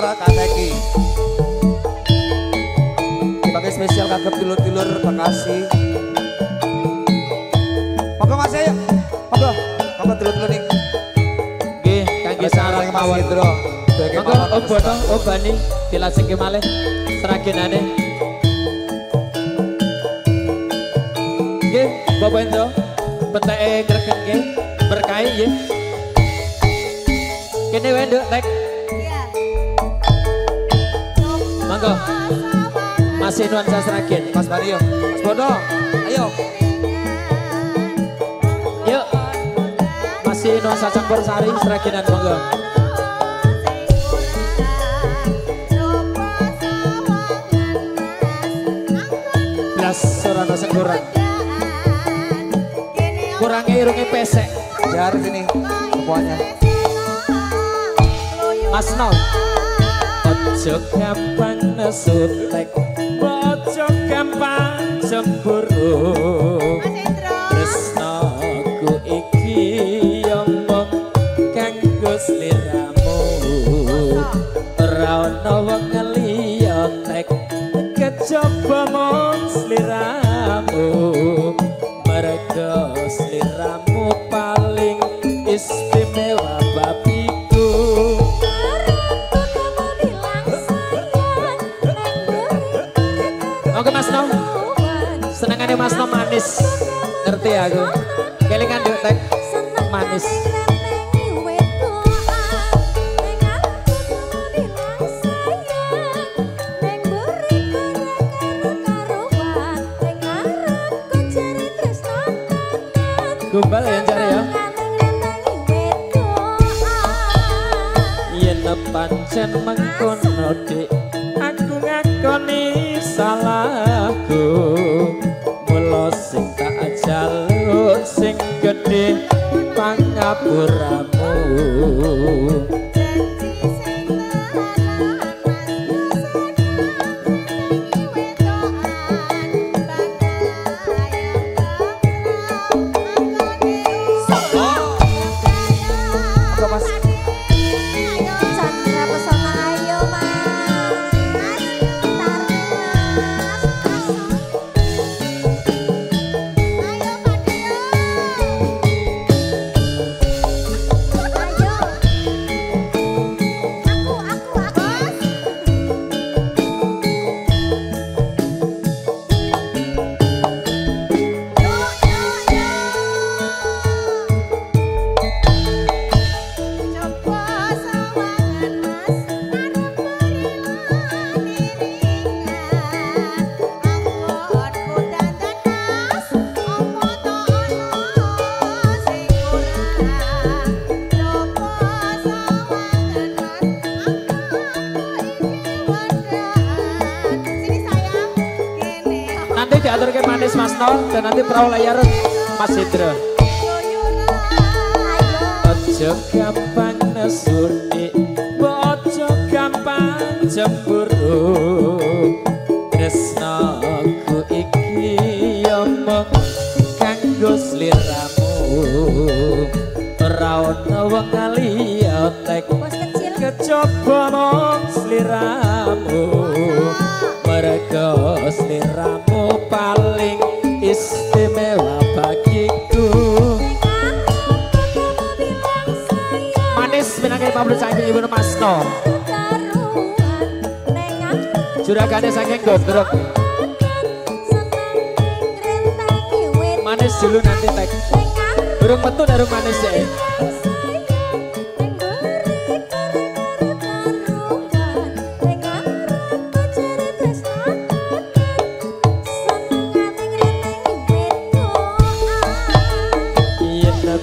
Kaseki. Dipakai spesial kagem tilur-tilur Bekasi. Monggo Mas ayo. Monggo tilur-tilur nih. Nggih, kangge sareng mawon. Monggo obono obani dilasengke malih seragenane. Nggih, Bapak Endro, peteke gregen nggih, berkahi nggih. Kene wae nduk tek. Iya. Monggo. Masih nuansa seragen, Mas Mario. Mas Bono, ayo. Yuk. Masih nuansa campur sari seragenan monggo. Blas sorana sengkurang. Kurangnya irungnya pesek. Jar sini semuanya. Mas Nol. Ojo gampang nesut tek, ojo gampang cemburu. Tresnaku iki omong kanggo sliramu. Ora ono wong liya tek, kejaba mung sliramu. Merga sliramu paling istimewa babiku. Oke Mas Nom, senengannya Mas Nom manis, ngerti aku. Kelingan yuk tek, manis. Gombal ya cari ya. Yen pancen mengkono dik, aku ngakoni salahku. Mula sing tak jaluk sing gedhe pangapuramu. Diatur ke manis Mas Nol dan nanti perahu layar Mas Hidro. Ojo gampang nesudi, ojo gampang cemburu. Tresnaku iki omong kanggo sliramu. Ora ono wong liya tek, kejaba mung sliramu. Merga sliramu paling istimewa bagiku. Manis minangke pamrih saking Ibu Mas Nol. Juragane saking Gondrok. Manis dulu nanti tek. Burung metu darung manis ya.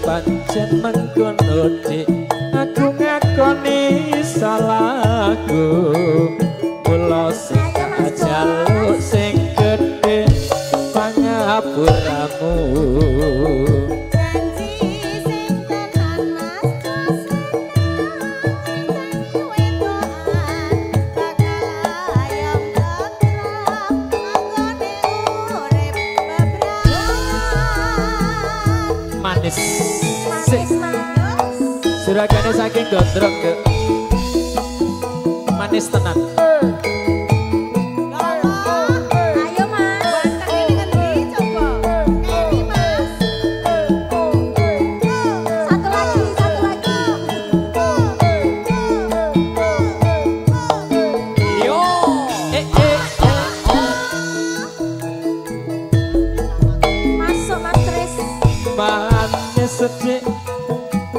Pancen mengkono dik, aku ngakoni salahku. Mula sing tak jaluk sing gedhe pangapuramu. Manis. Juragane saking Gondrok ke. manis tenan. Ayo Mas. Ini ngendi coba. Ini Mas. Satu lagi, satu lagi. Yo. Masuk Mas Tris. Manis sedih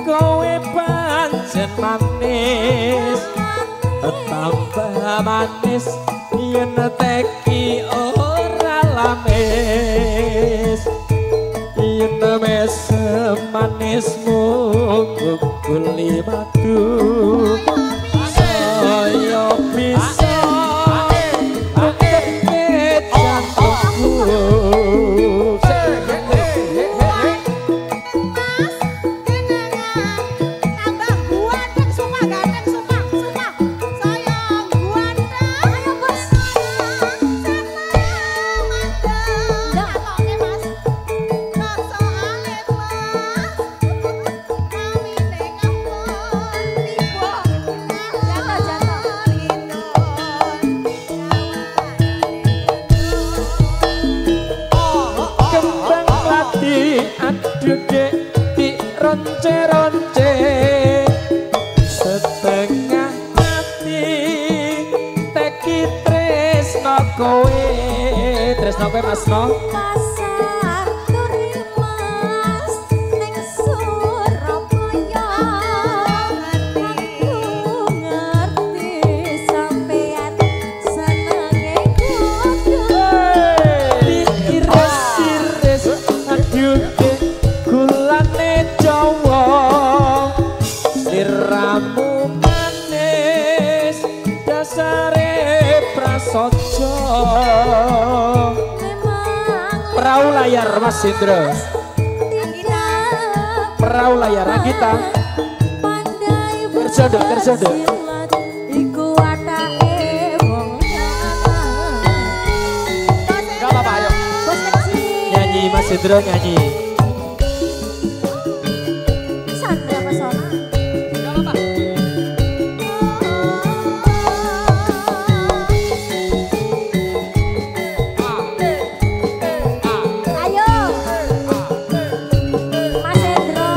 kowe pancen manis. Tambah manis yen teki ora lamis. Yen mesem manismu guguli madu. Saya bisa mengerti jantungku. Aduh dek di ronce-ronce setengah mati teki tresno kowe Mas No. Pasar Turimas ning Surabaya. Aku ngerti sampean senenge kudu. Iris-iris aduh dek gulane Jawa sliramu manis dasare prasaja. Perahu layar Mas Indra. Perahu layar Agita. Kerja dok, kerja dok. Iku watake wong lanang. Gak apa-apa, ayo. Bos kecil. Nyanyi Mas Indra nyanyi. Sandra Pesona. Ayo. Mas Hendro.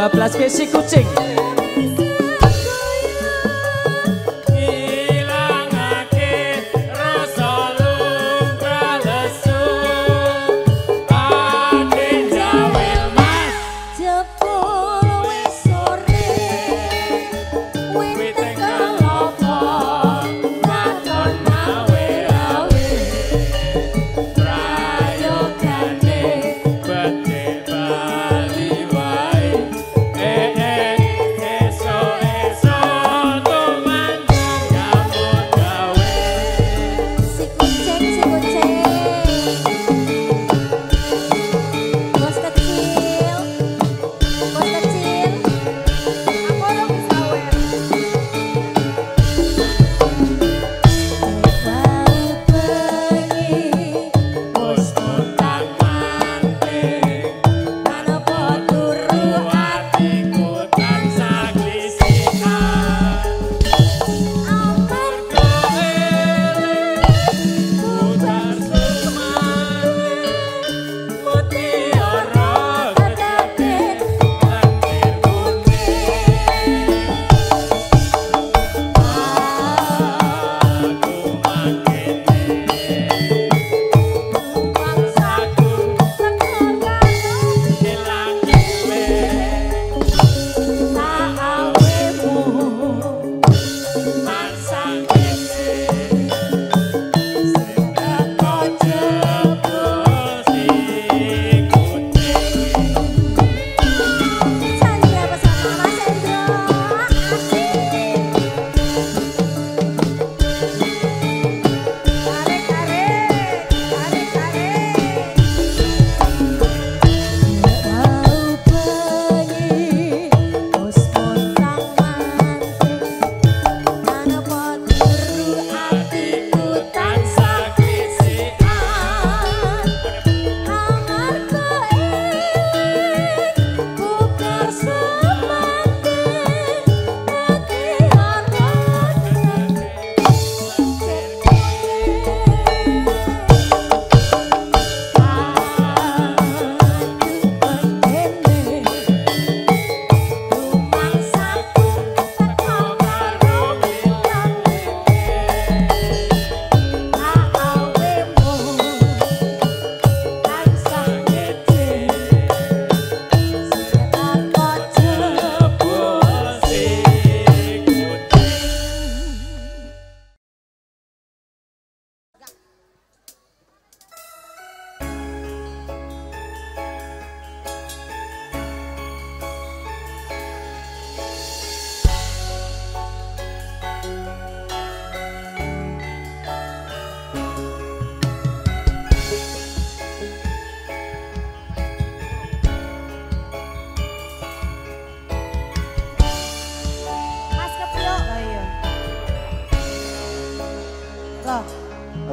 Belas kesi kucing.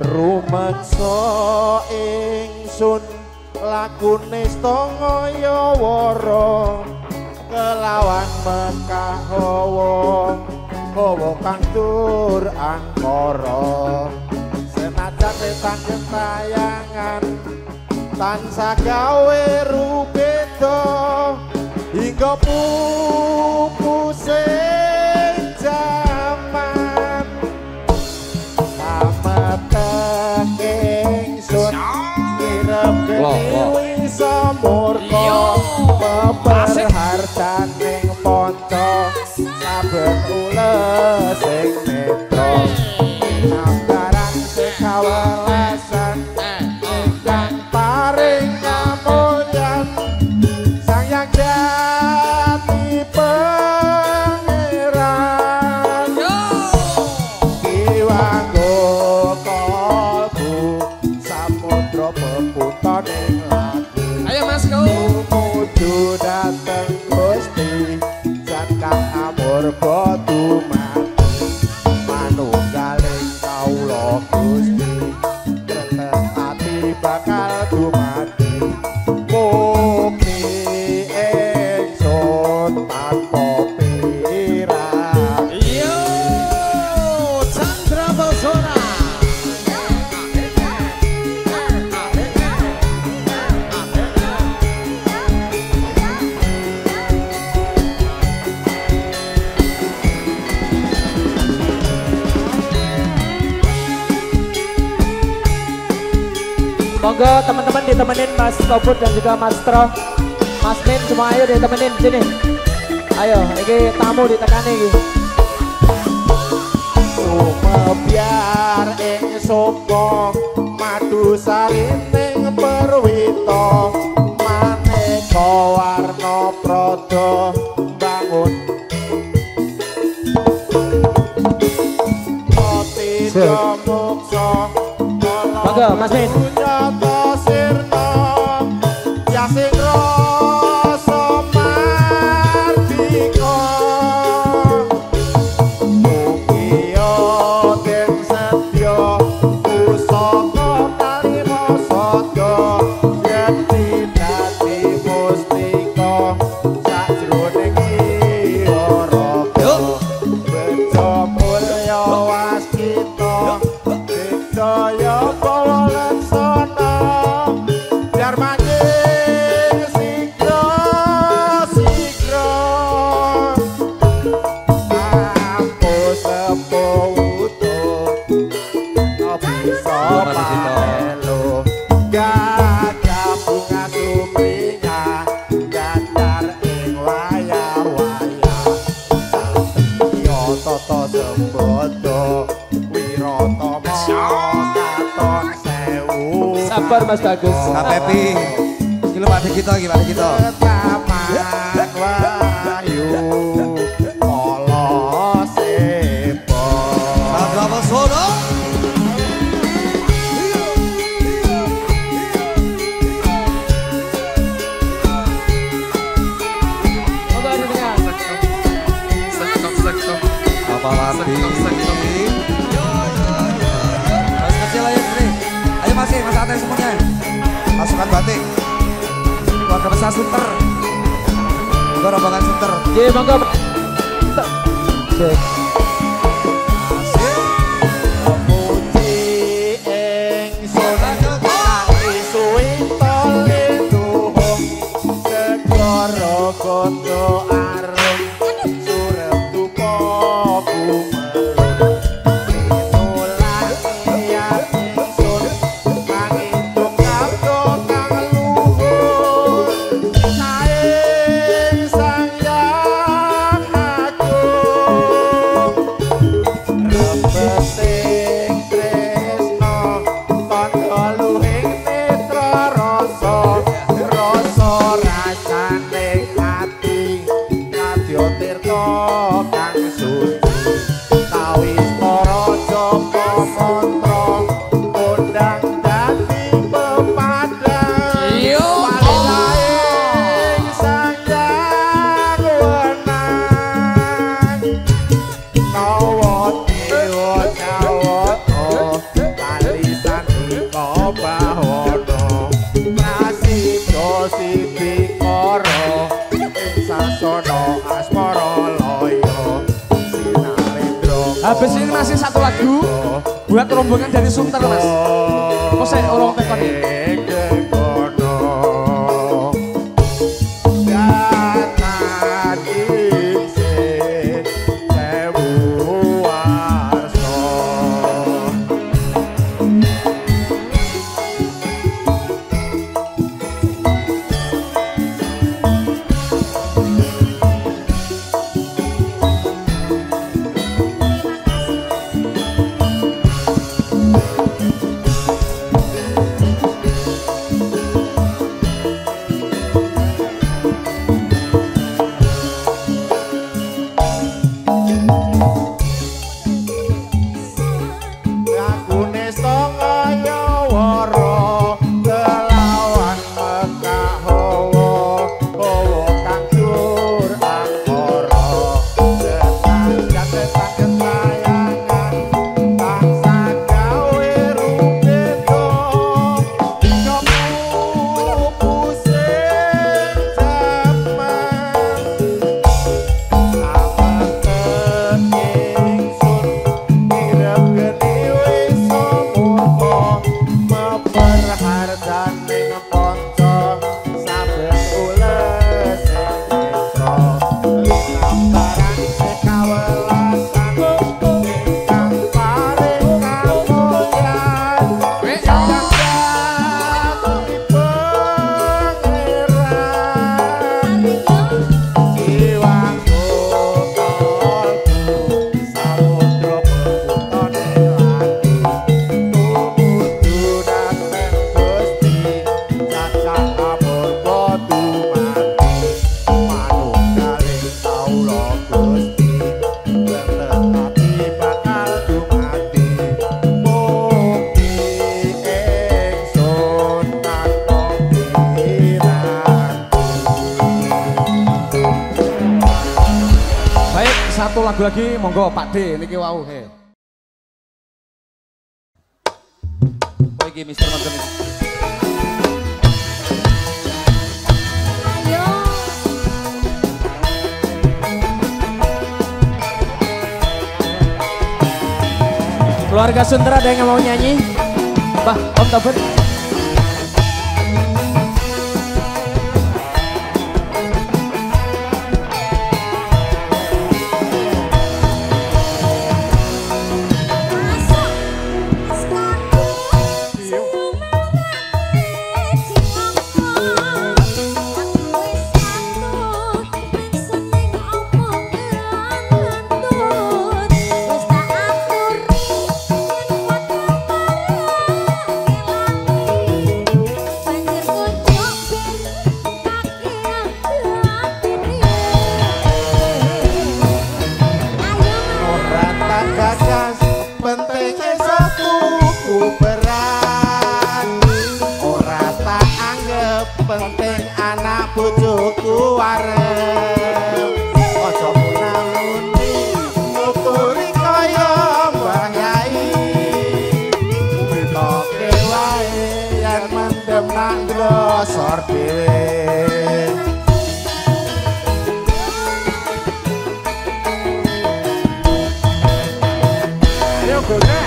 Rumeksa ingsun lakune stangaya wara kelawan Mekah hawa kang tur angkara senajan wetan ketayangan tansah gawe rubeda hingga pupuse jaman ingsun kirep geni samurka peperhartaning ponco saben ules sing netra nambaran sekawelasan ingkang paring kamulyan sang yang jati pangeran kiwanggo peputaning lagu ayo mas go tumuju dateng Gusti jan kang amurga dumati manunggaling kawula Gusti kretek ati bakal dumati mukti ingsun tanpa pirang yo Chandra Basona Monggo teman-teman ditemenin Mas Kobut dan juga Mas Tro, Mas Min semua ayo ditemenin sini. Ayo, ini tamu ditekani iki. Sumebyar ing sopo madu sarining perwito maneka warna prada bangun Tiga muksa Monggo Mas Min. Nyata sirna ya sing rasa mardika mugia den setya pusaka kalima sada yati dadi mustika sajroning sira raga bejo mulya waskita daya pawalaksana biar makin sigra ampun sepo utuh bisa pamelo gagah bunga sumringa datar ing waya-waya yo tata sembodo wirata katon sewu Sabar Mas Bagus. Kak Pepi. Iki lho Pak kita iki, Pak kita. taman wahyu kala sepo Sadrama Sono. Monggo di tengah. Apa lagi? Mas kecil ayo sini. Ayo Mas Ate semuanya. Pasukan batik. Keluarga besar Sunter. Monggo rombongan Sunter. Nggih, monggo. Cek. puji ingsun kanthi suwi tolinuhung segara kondo arum surep dupa bumelun pinulan niat ingsun mangitung kabdo kang luhur saing sang yang agung rebeting tresno tandha luhing netra rasa rasane ati kadya tirta kang suci tawis para japa mantra undang dadi pepadang palilaing sanjang wenang Nawa dewa jawata kalisan ika bawana prasidha sidikara ing sasana asmara laya sinarendra Habis ini masih satu lagu buat rombongan dari Sunter Mas. Kok saya orang tekon ini? Kekono Gatan isi sewu warsa satu lagu lagi, monggo Pak D niki wau he. Oh iki Mister Moncon iki. Ayo. Keluarga Sunter ada yang mau nyanyi? Mbah, Om Tobet. penting anak bojoku arep aja munamuni nuturi kaya Mbah Yai betoke wae yen mendem nang grosor dhewe ayo gone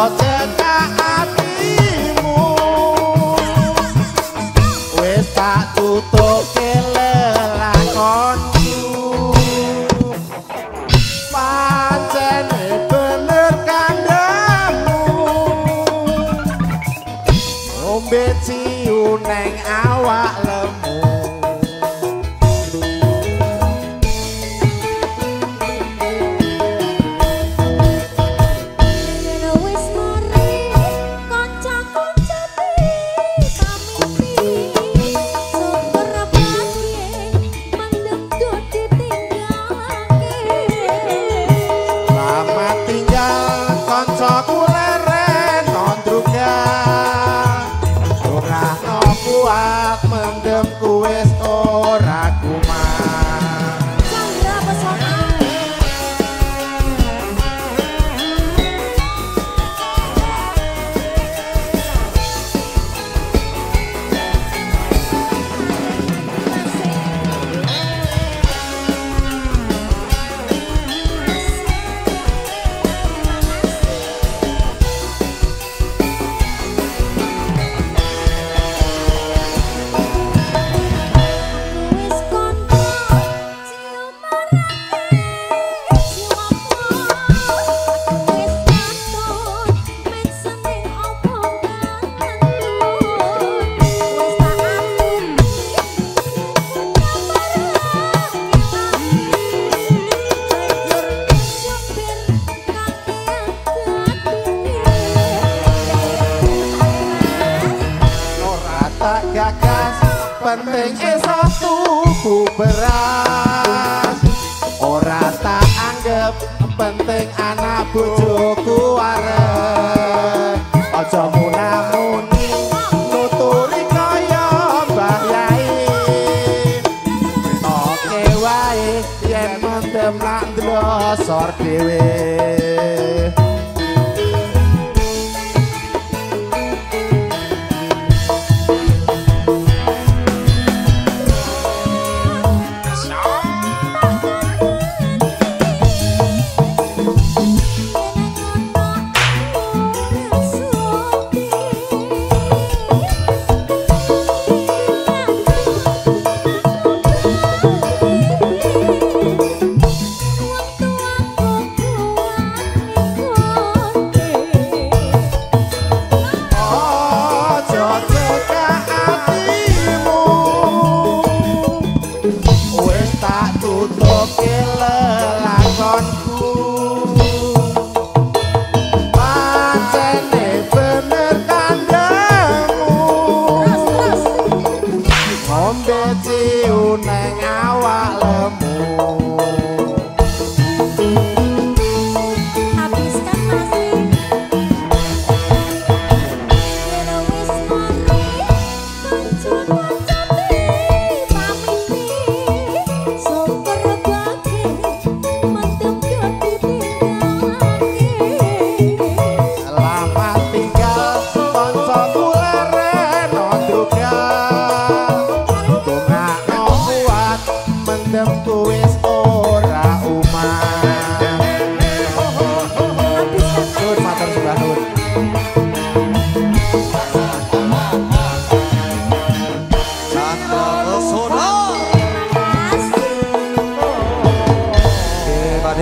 cekak atimu wis tak tutuke lelakonku pancene bener kandhamu ombe ciu neng awak lemu mendemku wis ora kumat Chandra Pesona tak gagas penting esok tuku beras ora tak anggap penting anak bojoku arep aja munamuni nuturi kaya Mbah Yai oke wae yen mendem nak ndlosor dhewe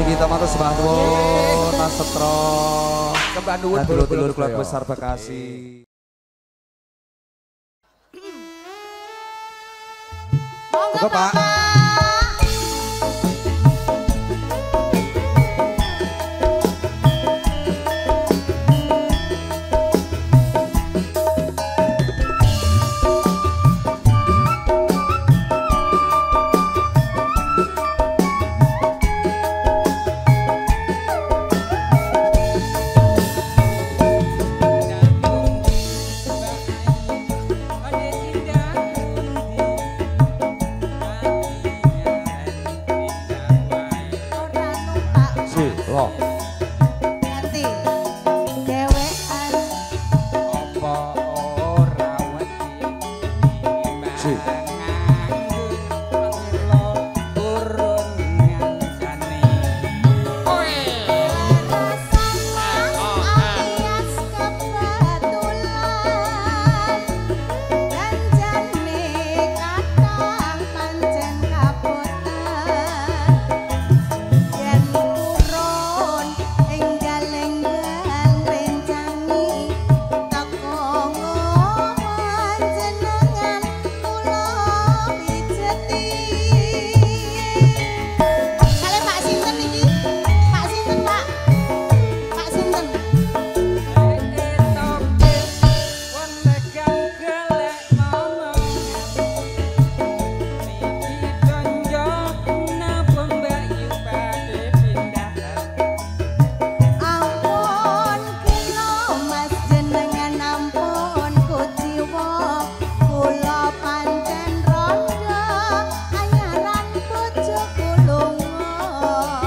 kita matur sembah nuwun Mas Setro. Sembah nuwun dulur-dulur keluarga besar Bekasi. Monggo Pak.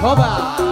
Coba.